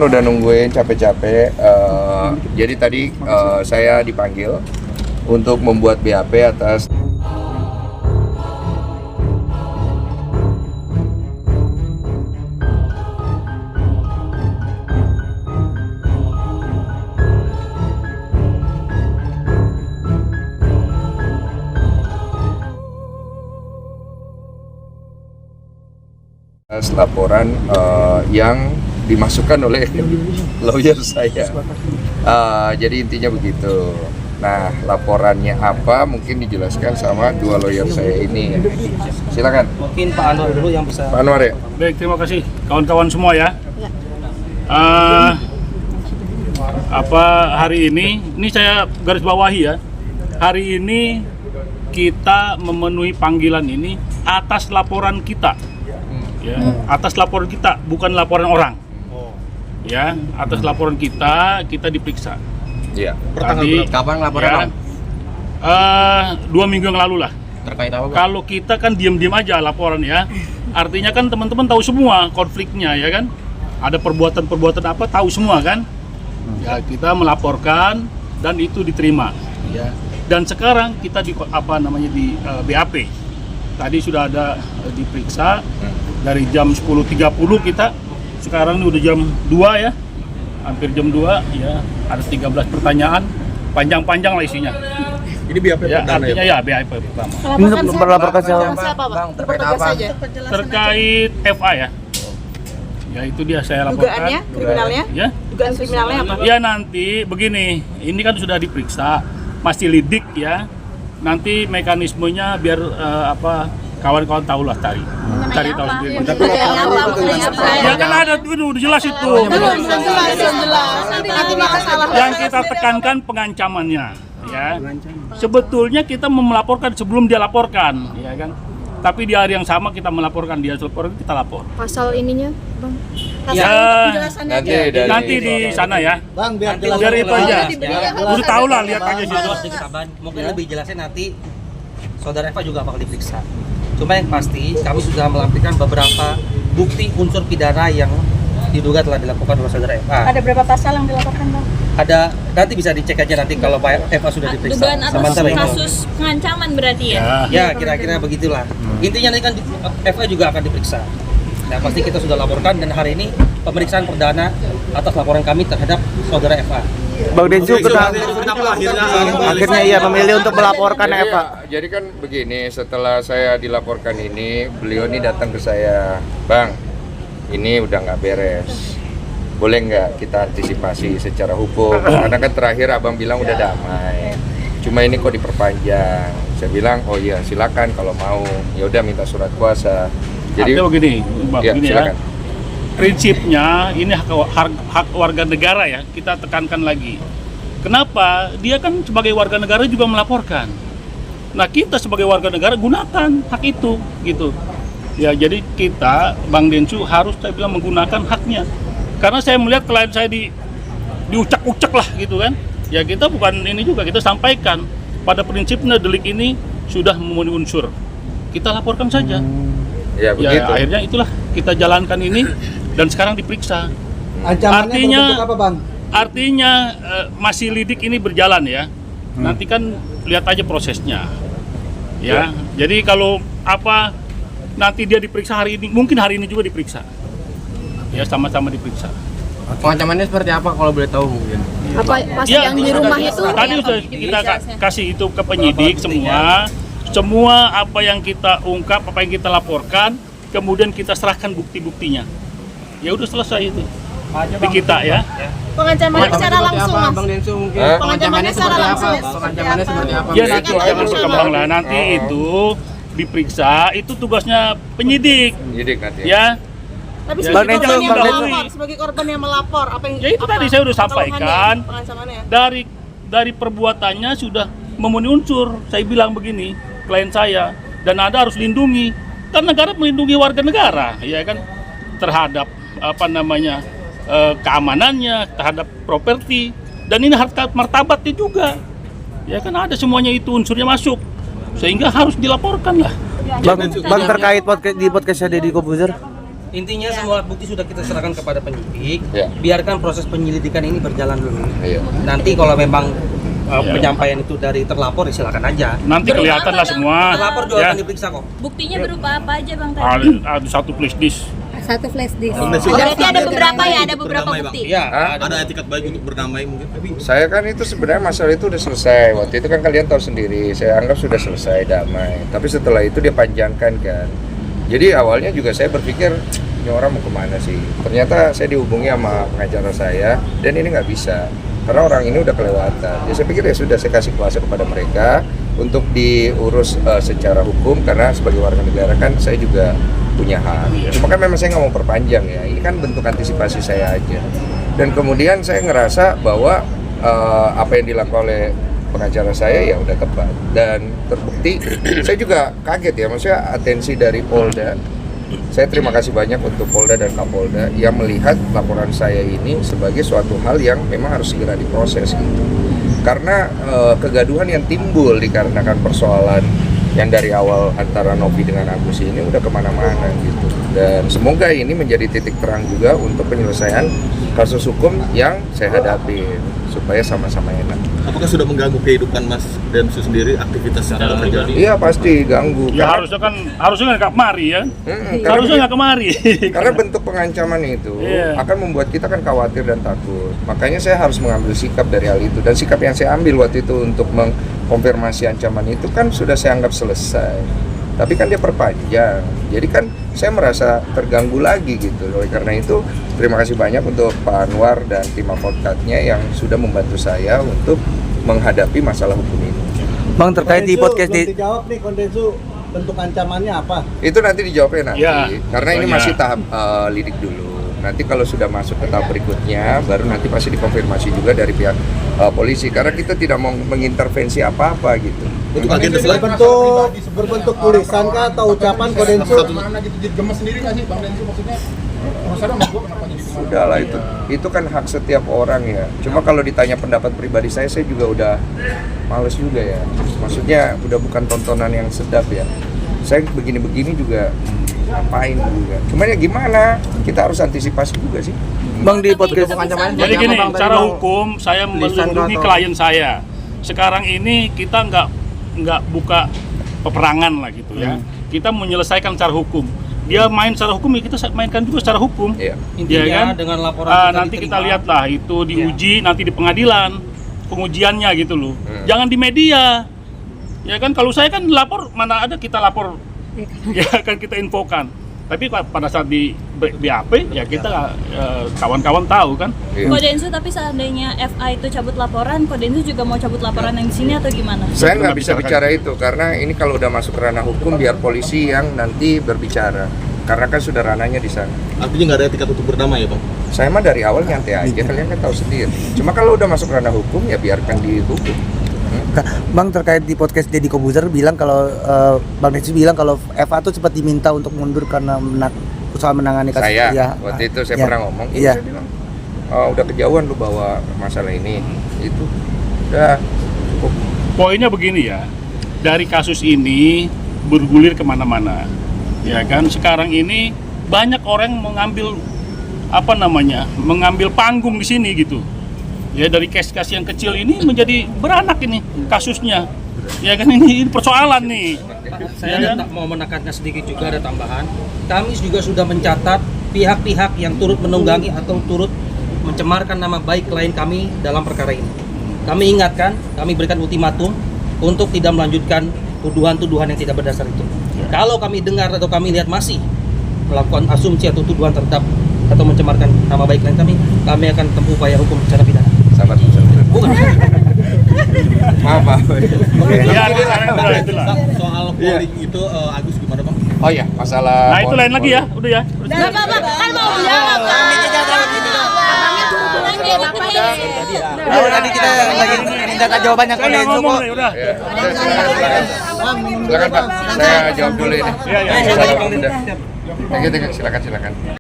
Udah nungguin capek-capek, jadi tadi saya dipanggil untuk membuat BAP atas laporan yang dimasukkan oleh lawyer saya. Jadi intinya begitu. Nah, laporannya apa mungkin dijelaskan sama dua lawyer saya ini. Silakan. Mungkin Pak Anwar dulu yang bisa. Pak Anwar ya. Baik, terima kasih kawan-kawan semua ya. Hari ini saya garis bawahi ya. Hari ini kita memenuhi panggilan ini atas laporan kita. Ya, atas laporan kita, bukan laporan orang. Ya, atas laporan kita diperiksa. Iya. Tadi, kapan laporan? Ya, 2 minggu yang lalu lah. Terkait apa, Bang? Kalau kita kan diam-diam aja laporan ya. Artinya kan teman-teman tahu semua konfliknya ya kan. Ada perbuatan-perbuatan apa tahu semua kan. Ya, kita melaporkan dan itu diterima. Ya. Dan sekarang kita di BAP. Tadi sudah ada diperiksa dari jam 10.30 kita. Sekarang ini udah jam 2 ya. Hampir jam 2 ya. Ada 13 pertanyaan. Panjang-panjang lah isinya. Ini BAP Ya, pertama artinya ya? ya BAP pertama. Melaporkan siapa, Bang? Berpetugas saja. Terkait FA ya. Ya itu dia saya laporkan. Dugaannya, kriminalnya? Ya. Dugaan kriminalnya apa? Ya nanti begini, ini kan sudah diperiksa, masih lidik ya. Nanti mekanismenya biar kawan-kawan tahu lah cari tahu sendiri. Ya kan ada udah jelas itu. Belum jelas. Nanti masalah. Yang kita tekankan pengancamannya ya. Sebetulnya kita melaporkan sebelum dia laporkan, ya kan. Tapi di hari yang sama kita melaporkan dia laporkan, kita lapor. Pasal ininya, Bang. Ya, Nanti di sana ya. Bang, biar Biar itu aja. Udah tahu lah, lihat aja situ. Mungkin lebih jelasnya nanti saudara Eva juga bakal diperiksa. Cuma yang pasti kami sudah melampirkan beberapa bukti unsur pidana yang diduga telah dilakukan oleh saudara Eva. Ada berapa pasal yang dilaporkan, Bang? Ada, nanti bisa dicek aja nanti kalau Pak Eva sudah diperiksa. Dugaan atas Sementara itu. kasus pengancaman berarti ya? Ya, kira-kira begitulah. Intinya nanti kan Eva juga akan diperiksa. Nah, pasti kita sudah laporkan dan hari ini pemeriksaan perdana atas laporan kami terhadap saudara Eva. Bang Densu akhirnya ia memilih untuk melaporkan Eva. Jadi kan begini, setelah saya dilaporkan ini, beliau ini datang ke saya, Bang, ini udah nggak beres. Boleh nggak kita antisipasi secara hukum? Karena kan terakhir abang bilang udah damai. Cuma ini kok diperpanjang. Saya bilang, oh iya silakan kalau mau. Ya udah minta surat kuasa. Jadi artinya begini, Bang, ya, silakan. Prinsipnya ini hak warga negara ya, kita tekankan lagi. Kenapa? Dia kan sebagai warga negara juga melaporkan. Nah, kita sebagai warga negara gunakan hak itu gitu. Ya, jadi kita Bang Densu harus saya bilang menggunakan haknya. Karena saya melihat klien saya diucak-ucak lah gitu kan. Ya kita bukan ini juga, kita sampaikan pada prinsipnya delik ini sudah memenuhi unsur. Kita laporkan saja. Ya, begitu. Ya akhirnya itulah kita jalankan ini dan sekarang diperiksa. Ancamannya apa, Bang? Artinya masih lidik ini berjalan ya. Nanti kan lihat aja prosesnya. Ya. Jadi kalau nanti dia diperiksa hari ini, mungkin hari ini juga diperiksa. Ya sama-sama diperiksa. Ancamannya seperti apa kalau boleh tahu mungkin? Apa pasal yang di rumah itu? Tadi sudah kita kasih itu ke penyidik semua apa yang kita ungkap, apa yang kita laporkan, kemudian kita serahkan bukti-buktinya. Ya udah selesai itu. Di kita ya. Pengancamannya secara langsung, Mas. Bang Densu mungkin. Pengancamannya secara langsung. Pengancamannya seperti apa? Ya nanti jangan berkembang lah. Nanti itu diperiksa, itu tugasnya penyidik. Penyidik nanti. Ya. Tapi Ya, sebagai korban yang melapor, apa yang Ya itu tadi saya udah sampaikan. Pengancamannya. Dari perbuatannya sudah memenuhi unsur. Saya bilang begini, klien saya, dan ada harus lindungi. Kan negara melindungi warga negara, ya kan, terhadap keamanannya, terhadap properti, dan ini harta martabatnya juga. Ya kan ada semuanya itu unsurnya masuk, sehingga harus dilaporkan lah. Bang terkait di podcastnya Deddy Kobuzer, Intinya semua bukti sudah kita serahkan kepada penyidik. Ya. Biarkan proses penyelidikan ini berjalan dulu. Iya. Nanti kalau memang Ya. penyampaian itu dari terlapor, ya silakan aja. Nanti kelihatan lah semua. Terlapor juga Ya. akan diperiksa kok. Buktinya berupa apa aja Bang tadi? Ada satu flash disk. Satu flash disk. Oh, Berarti ada beberapa ya, ada beberapa Berdamai, bukti. Iya, Ada etikat baik untuk berdamai mungkin. Saya kan itu sebenarnya masalah itu udah selesai. Waktu itu kan kalian tahu sendiri, saya anggap sudah selesai damai. Tapi setelah itu dia panjangkan kan. Jadi awalnya juga saya berpikir ini orang mau kemana sih? Ternyata saya dihubungi sama pengacara saya dan ini nggak bisa. Karena orang ini udah kelewatan. Ya saya pikir ya sudah saya kasih kuasa kepada mereka untuk diurus secara hukum karena sebagai warga negara kan saya juga punya hak. Cuma kan memang saya nggak mau perpanjang ya. Ini kan bentuk antisipasi saya aja. Dan kemudian saya ngerasa bahwa apa yang dilakukan oleh pengacara saya ya udah tepat dan terbukti. Saya juga kaget ya, maksudnya atensi dari Polda. Saya terima kasih banyak untuk Polda dan Kapolda yang melihat laporan saya ini sebagai suatu hal yang memang harus segera diproses gitu. Karena kegaduhan yang timbul dikarenakan persoalan yang dari awal antara Novi dengan Agus ini udah kemana-mana gitu. Dan semoga ini menjadi titik terang juga untuk penyelesaian kasus hukum yang saya hadapi supaya sama-sama enak. Apakah sudah mengganggu kehidupan Mas Densu sendiri, aktivitas yang ada terjadi? Iya pasti ganggu. Ya Karena- harusnya nggak kemari ya. karena Harusnya nggak kemari. Karena bentuk pengancaman itu Iya. akan membuat kita kan khawatir dan takut. Makanya saya harus mengambil sikap dari hal itu. Dan sikap yang saya ambil waktu itu untuk mengkonfirmasi ancaman itu kan sudah saya anggap selesai. Tapi kan dia perpanjang. Jadi kan saya merasa terganggu lagi gitu. Oleh karena itu terima kasih banyak untuk Pak Anwar dan tim advokatnya yang sudah membantu saya untuk menghadapi masalah hukum ini. Bang, terkait di podcast di dijawab nih Kondensu, bentuk ancamannya apa? Itu nanti dijawabnya nanti. Ya, Karena ini banyak. masih tahap lidik dulu. Nanti kalau sudah masuk ke tahap berikutnya, baru nanti pasti dikonfirmasi juga dari pihak polisi. Karena kita tidak mau mengintervensi apa-apa gitu. Untuk agenda selanjutnya Berbentuk tulisan kah atau ucapan Kondensu? Sudahlah itu kan hak setiap orang ya. Cuma kalau ditanya pendapat pribadi saya juga udah males juga ya. Maksudnya udah bukan tontonan yang sedap ya. Saya begini-begini juga ngapain juga. Cuman ya gimana? Kita harus antisipasi juga sih. Bang di podcast Jadi gini, cara hukum saya melindungi klien saya. Sekarang ini kita nggak buka peperangan lah gitu ya. Kita menyelesaikan secara hukum. Dia main secara hukum, ya kita mainkan juga secara hukum. Iya. Intinya Iya kan? dengan laporan Nanti kita diterima. lihatlah itu diuji nanti di pengadilan pengujiannya gitu loh. Jangan di media. Ya kan kalau saya kan lapor mana ada kita lapor ya kan kita infokan. Tapi pada saat di BAP ya kita kawan-kawan tahu kan. Iya. Kodensu tapi seandainya FA itu cabut laporan, Kodensu juga mau cabut laporan yang di sini atau gimana? Saya nggak nggak bisa bicarakan. bicara itu karena ini kalau udah masuk ke ranah hukum biar polisi yang nanti berbicara. Karena kan sudah ranahnya di sana. artinya nggak ada etikat untuk berdamai ya Bang? Saya mah dari awal nyantai aja, kalian kan tahu sendiri. Cuma kalau udah masuk ranah hukum ya biarkan dihukum. Bang, terkait di podcast Deddy Kobuzer bilang kalau Bang Densu bilang kalau FA tuh sempat diminta untuk mundur karena usaha menangani kasus. Saya Iya. waktu itu saya Iya. pernah ngomong, Iya. saya bilang, udah kejauhan lu bawa masalah ini, itu udah cukup. Poinnya begini ya, dari kasus ini bergulir kemana-mana, ya kan? Sekarang ini banyak orang mengambil mengambil panggung di sini gitu. Ya dari case-case yang kecil ini menjadi beranak ini kasusnya, ya kan ini persoalan nih. Saya Ya kan? mau menekankan sedikit juga ada tambahan. Kami juga sudah mencatat pihak-pihak yang turut menunggangi atau turut mencemarkan nama baik klien kami dalam perkara ini. Kami ingatkan, kami berikan ultimatum untuk tidak melanjutkan tuduhan-tuduhan yang tidak berdasar itu. Kalau kami dengar atau kami lihat masih melakukan asumsi atau tuduhan terhadap atau mencemarkan nama baik klien kami akan tempuh upaya hukum secara pidana. Sabar. Bukan. Maaf. Ya, itulah. Soal polling itu Agus gimana Bang? Oh ya, masalah. Nah itu lain lagi ya, udah ya. Bapak, kan mau jawab. Tadi kita lagi minta jawabannya Saya nggak Kondensu ngomong kok. nih, udah. Ya, silakan Pak, saya jawab dulu ini. Iya, iya. Silakan, udah. Silakan.